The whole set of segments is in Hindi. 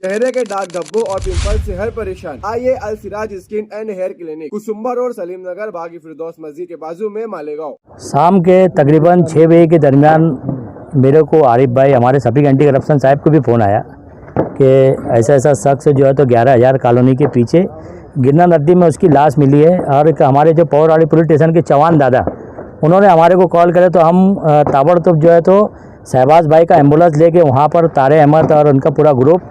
चेहरे के दाग धब्बों और पिंपल से हर परेशान, आइए Al Siraj skin and hair clinic, Kusumbar road, Salim Nagar, Bagi Firdaus मस्जिद के बाजू में, मालेगांव। शाम के तकरीबन 6 बजे के दरमियान मेरे को आरिफ भाई, हमारे सफीक एंटी करप्शन साहब को भी फ़ोन आया कि ऐसा ऐसा शख्स जो है तो 11,000 कॉलोनी के पीछे गिरना नदी में उसकी लाश मिली है। और एक हमारे जो पौरवाड़ी पुलिस स्टेशन के चौहान दादा, उन्होंने हमारे को कॉल करे तो हम ताबड़तोड़ जो है तो शहबाज भाई का एम्बुलेंस लेके वहाँ पर तारे अहमद और उनका पूरा ग्रुप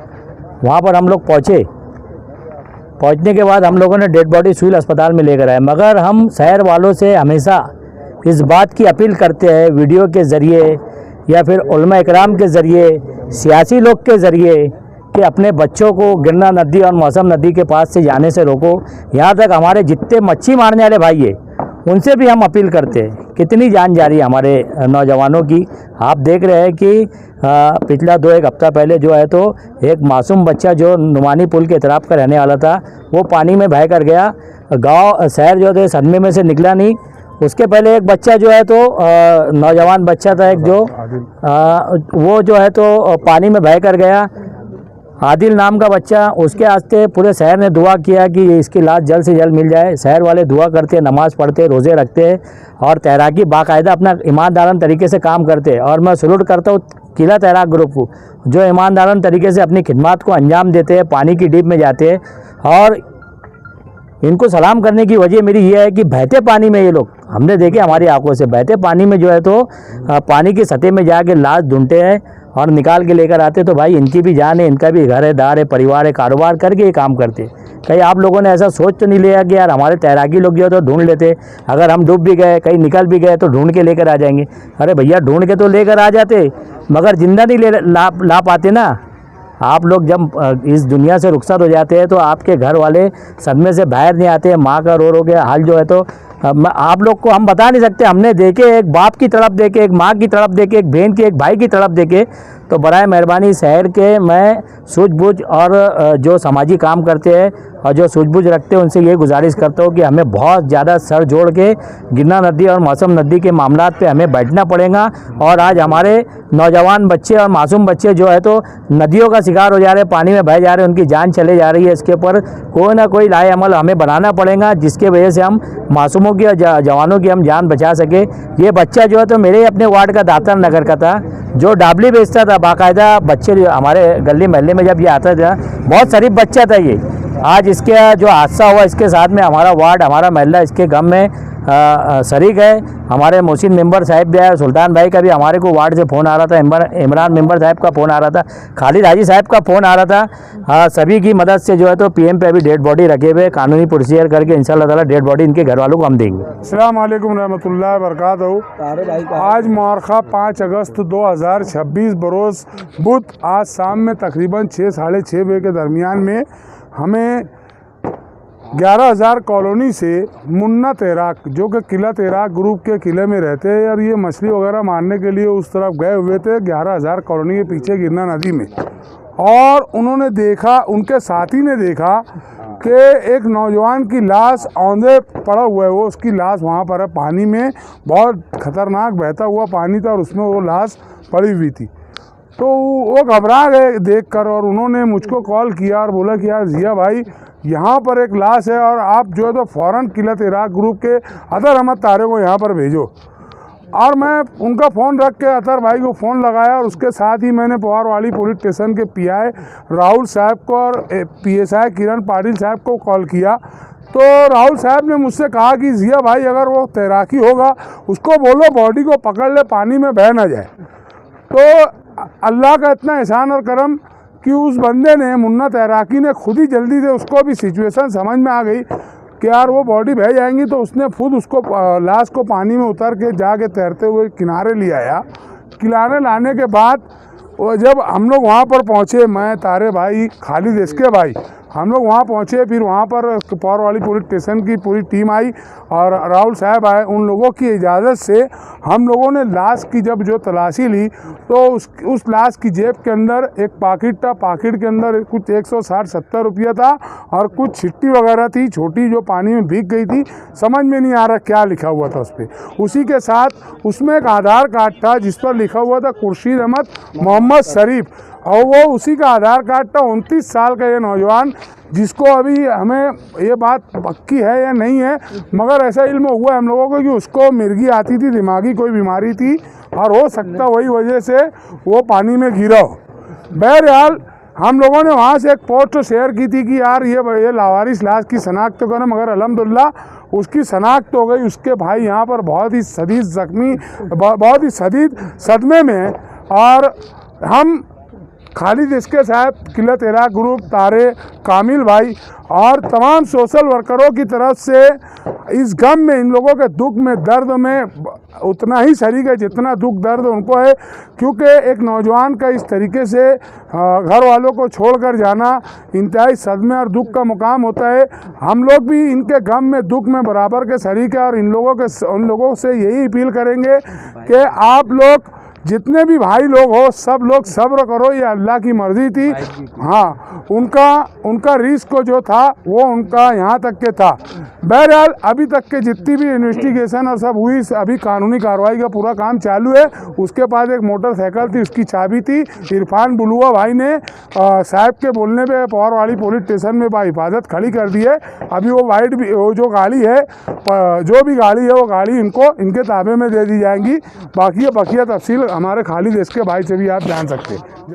वहाँ पर हम लोग पहुँचे। पहुँचने के बाद हम लोगों ने डेड बॉडी सिविल अस्पताल में लेकर आए। मगर हम शहर वालों से हमेशा इस बात की अपील करते हैं, वीडियो के ज़रिए या फिर उलमा इकराम के ज़रिए, सियासी लोग के ज़रिए, कि अपने बच्चों को गिरना नदी और मौसम नदी के पास से जाने से रोको। यहाँ तक हमारे जितने मच्छी मारने वाले भाई हैं उनसे भी हम अपील करते हैं। कितनी जान जा रही है हमारे नौजवानों की। आप देख रहे हैं कि पिछला 2-1 हफ्ता पहले जो है तो एक मासूम बच्चा जो नुमानी पुल के इतराफ़ का रहने वाला था, वो पानी में बह कर गया। गांव शहर जो थे सदमे में से निकला नहीं। उसके पहले एक बच्चा जो है तो नौजवान बच्चा था एक जो वो जो है तो पानी में बह कर गया, आदिल नाम का बच्चा। उसके वास्ते पूरे शहर ने दुआ किया कि इसकी लाश जल्द से जल्द मिल जाए। शहर वाले दुआ करते हैं, नमाज़ पढ़ते, रोज़े रखते हैं और तैराकी बाकायदा अपना ईमानदाराना तरीके से काम करते हैं। और मैं सलूट करता हूँ किला तैराक ग्रुप को, जो ईमानदाराना तरीके से अपनी खिदमत को अंजाम देते हैं, पानी की डीप में जाते हैं। और इनको सलाम करने की वजह मेरी ये है कि बहते पानी में ये लोग, हमने देखे हमारी आंखों से, बहते पानी में जो है तो पानी की सतह में जाके लाश ढूंढते हैं और निकाल के लेकर आते। तो भाई इनकी भी जान है, इनका भी घर है, दार है, परिवार है, कारोबार करके ये काम करते। कहीं आप लोगों ने ऐसा सोच तो नहीं लिया कि यार हमारे तैराकी लोग जो है तो ढूंढ लेते, अगर हम डूब भी गए, कहीं निकल भी गए तो ढूंढ के लेकर आ जाएंगे। अरे भैया ढूंढ के तो लेकर आ जाते, मगर जिंदा नहीं ला पाते ना। आप लोग जब इस दुनिया से रुखसत हो जाते हैं तो आपके घर वाले सदमे से बाहर नहीं आते। माँ का रो के हाल जो है तो आप लोग को हम बता नहीं सकते। हमने देखे, एक बाप की तड़प देखे, एक माँ की तड़प देखे, एक बहन की, एक भाई की तड़प देखे। तो बराए मेहरबानी शहर के मैं सूझबूझ और जो समाजी काम करते हैं और जो सूझबूझ रखते हैं उनसे ये गुजारिश करता हूँ कि हमें बहुत ज़्यादा सर जोड़ के गिरना नदी और मौसम नदी के मामलात पे हमें बैठना पड़ेगा। और आज हमारे नौजवान बच्चे और मासूम बच्चे जो है तो नदियों का शिकार हो जा रहे हैं, पानी में बह जा रहे हैं, उनकी जान चले जा रही है। इसके ऊपर कोई ना कोई लाए अमल हमें बनाना पड़ेगा, जिसके वजह से हम मासूमों की और जवानों की हम जान बचा सके। ये बच्चा जो है तो मेरे अपने वार्ड का दातर नगर का था, जो डाबली बेचता था बाकायदा। बच्चे हमारे गली महल्ले में जब ये आता था, बहुत शरीफ बच्चा था ये। आज इसके जो हादसा हुआ, इसके साथ में हमारा वार्ड, हमारा महल्ला इसके गम में शरीक है। हमारे मोहसिन मेंबर साहब भी आए, सुल्तान भाई का भी हमारे को वार्ड से फ़ोन आ रहा था, इमरान मेंबर साहब का फ़ोन आ रहा था, खालिद हाजी साहब का फ़ोन आ रहा था। सभी की मदद से जो है तो पीएम पे अभी डेड बॉडी रखे हुए, कानूनी प्रोसीजर करके इंशाल्लाह ताला डेड बॉडी इनके घर वालों को हम देंगे। अस्सलाम वालेकुम रहमतुल्लाहि व बरकातहू। आज मुआरखा 5 अगस्त 2026 बरोज़ बुध, आज शाम में तकरीबन 6-6:30 बजे के दरमियान में हमें 11,000 कॉलोनी से मुन्ना तैराक, जो कि किला तैराक ग्रुप के किले में रहते हैं और ये मछली वगैरह मारने के लिए उस तरफ गए हुए थे 11,000 कॉलोनी के पीछे गिरना नदी में। और उन्होंने देखा, उनके साथी ने देखा कि एक नौजवान की लाश औंधे पड़ा हुआ है। वो उसकी लाश वहाँ पर है, पानी में, बहुत ख़तरनाक बहता हुआ पानी था और उसमें वो लाश पड़ी हुई थी। तो वो घबरा गए देखकर और उन्होंने मुझको कॉल किया और बोला कि यार जिया भाई, यहाँ पर एक लाश है और आप जो है तो फ़ौरन किला तैराक ग्रुप के अतर अहमद तारे को यहाँ पर भेजो। और मैं उनका फ़ोन रख के अतर भाई को फ़ोन लगाया और उसके साथ ही मैंने पवारवाड़ी पुलिस स्टेशन के पीआई राहुल साहब को और पीएसआई किरण पाटिल साहब को कॉल किया। तो राहुल साहब ने मुझसे कहा कि जिया भाई, अगर वो तैराकी होगा उसको बोलो बॉडी को पकड़ ले, पानी में बह ना जाए। तो अल्लाह का इतना एहसान और करम कि उस बंदे ने, मुन्ना तैराकी ने, खुद ही जल्दी से, उसको भी सिचुएशन समझ में आ गई कि यार वो बॉडी बह जाएंगी, तो उसने खुद उसको लाश को पानी में उतर के जाके तैरते हुए किनारे ले आया। किनारे लाने के बाद वो जब हम लोग वहाँ पर पहुँचे, मैं, तारे भाई, खालिद इसके भाई, हम लोग वहाँ पहुँचे। फिर वहाँ पर पवारवाड़ी पुलिस स्टेशन की पूरी टीम आई और राहुल साहब आए। उन लोगों की इजाज़त से हम लोगों ने लाश की जब जो तलाशी ली तो उस लाश की जेब के अंदर एक पाकिट था। पाकिट के अंदर कुछ 160-170 रुपया था और कुछ छिट्टी वगैरह थी छोटी, जो पानी में भीग गई थी। समझ में नहीं आ रहा क्या लिखा हुआ था उस पर। उसी के साथ उसमें एक आधार कार्ड था जिस पर लिखा हुआ था खुर्शीद अहमद मोहम्मद शरीफ। और वो उसी का आधार कार्ड था। 29 साल का ये नौजवान, जिसको अभी हमें ये बात पक्की है या नहीं है, मगर ऐसा इल्म हुआ हम लोगों को कि उसको मिर्गी आती थी, दिमागी कोई बीमारी थी, और हो सकता वही वजह से वो पानी में गिरा हो। बहरहाल हम लोगों ने वहाँ से एक पोस्ट शेयर की थी कि यार ये लावारिस लाश की शनाख्त तो करें, मगर अल्हम्दुलिल्लाह उसकी शनाख्त हो गई। उसके भाई यहाँ पर बहुत ही शदीद जख्मी, बहुत ही शदीद सदमे में हैं। और हम खालिद इसके साहब, किलत इराक ग्रुप, तारे, कामिल भाई और तमाम सोशल वर्करों की तरफ से इस गम में, इन लोगों के दुख में, दर्द में उतना ही शरीक है जितना दुख दर्द उनको है। क्योंकि एक नौजवान का इस तरीके से घर वालों को छोड़कर जाना इंतहाई सदमे और दुख का मुकाम होता है। हम लोग भी इनके गम में, दुख में बराबर के शरीक है और उन लोगों से यही अपील करेंगे कि आप लोग जितने भी भाई लोग हो, सब लोग सब्र करो, ये अल्लाह की मर्जी थी। हाँ, उनका रिस्क जो था वो उनका यहाँ तक के था। बहरहाल अभी तक के जितनी भी इन्वेस्टिगेशन और सब हुई, अभी कानूनी कार्रवाई का पूरा काम चालू है। उसके बाद एक मोटरसाइकिल थी, उसकी चाबी थी, इरफान बुलुआ भाई ने साहब के बोलने पे पौरवाली पुलिस स्टेशन में हिफाजत खड़ी कर दी है। अभी वो जो गाड़ी है, जो भी गाड़ी है, वो गाड़ी इनके ताबे में दे दी जाएंगी। बाकी बकिया तफसील हमारे खालिद इसके भाई से भी आप जान सकते हैं।